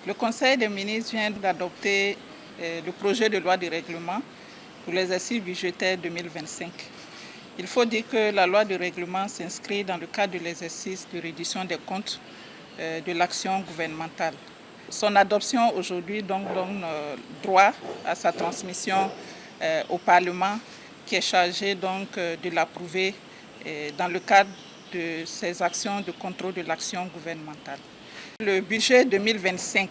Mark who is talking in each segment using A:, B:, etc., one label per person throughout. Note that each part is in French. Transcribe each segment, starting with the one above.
A: Le Conseil des ministres vient d'adopter le projet de loi de règlement pour l'exercice budgétaire 2025. Il faut dire que la loi de règlement s'inscrit dans le cadre de l'exercice de reddition des comptes de l'action gouvernementale. Son adoption aujourd'hui donc donne droit à sa transmission au Parlement qui est chargé donc de l'approuver dans le cadre de ses actions de contrôle de l'action gouvernementale. Le budget 2025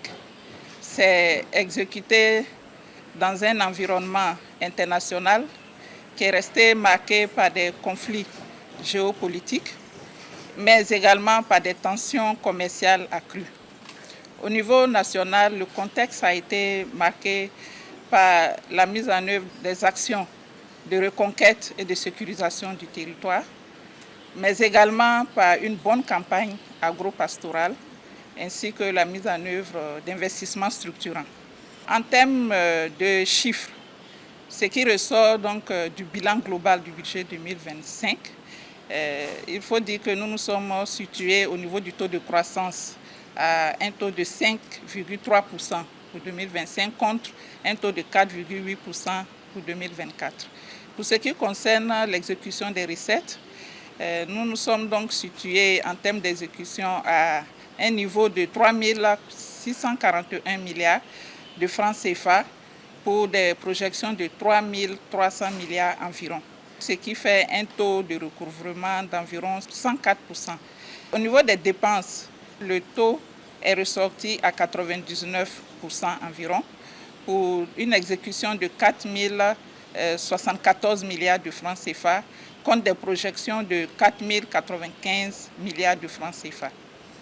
A: s'est exécuté dans un environnement international qui est resté marqué par des conflits géopolitiques, mais également par des tensions commerciales accrues. Au niveau national, le contexte a été marqué par la mise en œuvre des actions de reconquête et de sécurisation du territoire, mais également par une bonne campagne agro-pastorale, ainsi que la mise en œuvre d'investissements structurants. En termes de chiffres, ce qui ressort donc du bilan global du budget 2025, il faut dire que nous nous sommes situés au niveau du taux de croissance à un taux de 5,3% pour 2025 contre un taux de 4,8% pour 2024. Pour ce qui concerne l'exécution des recettes, nous nous sommes donc situés en termes d'exécution à un niveau de 3 641 milliards de francs CFA pour des projections de 3 300 milliards environ, ce qui fait un taux de recouvrement d'environ 104%. Au niveau des dépenses, le taux est ressorti à 99% environ pour une exécution de 4 074 milliards de francs CFA contre des projections de 4 095 milliards de francs CFA.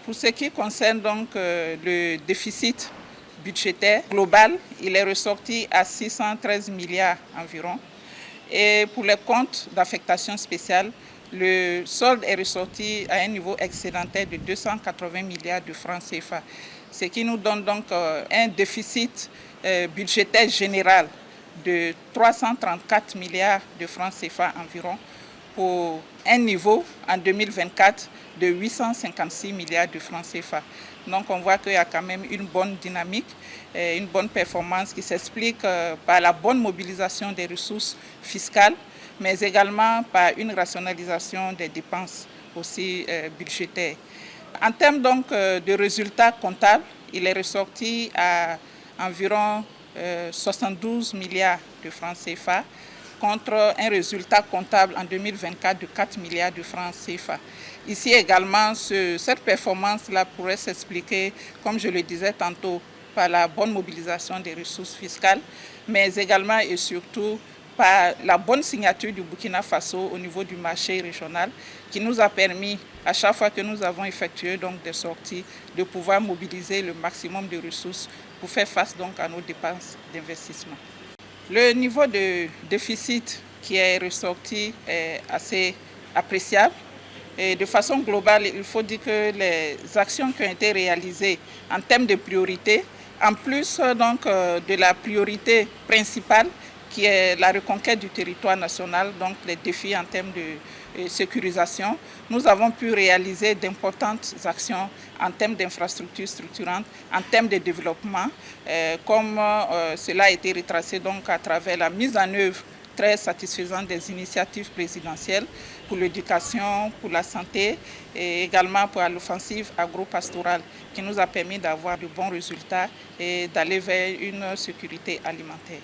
A: Pour ce qui concerne donc le déficit budgétaire global, il est ressorti à 613 milliards environ. Et pour les comptes d'affectation spéciale, le solde est ressorti à un niveau excédentaire de 280 milliards de francs CFA, ce qui nous donne donc un déficit budgétaire général de 334 milliards de francs CFA environ, pour un niveau en 2024 de 856 milliards de francs CFA. Donc on voit qu'il y a quand même une bonne dynamique, une bonne performance qui s'explique par la bonne mobilisation des ressources fiscales, mais également par une rationalisation des dépenses aussi budgétaires. En termes donc de résultats comptables, il est ressorti à environ 72 milliards de francs CFA contre un résultat comptable en 2024 de 4 milliards de francs CFA. Ici également, cette performance-là pourrait s'expliquer, comme je le disais tantôt, par la bonne mobilisation des ressources fiscales, mais également et surtout par la bonne signature du Burkina Faso au niveau du marché régional, qui nous a permis, à chaque fois que nous avons effectué donc des sorties, de pouvoir mobiliser le maximum de ressources pour faire face donc à nos dépenses d'investissement. Le niveau de déficit qui est ressorti est assez appréciable. Et de façon globale, il faut dire que les actions qui ont été réalisées en termes de priorité, en plus donc, de la priorité principale qui est la reconquête du territoire national, donc les défis en termes de sécurisation, nous avons pu réaliser d'importantes actions en termes d'infrastructures structurantes, en termes de développement, comme cela a été retracé donc à travers la mise en œuvre très satisfaisante des initiatives présidentielles pour l'éducation, pour la santé et également pour l'offensive agro-pastorale qui nous a permis d'avoir de bons résultats et d'aller vers une sécurité alimentaire.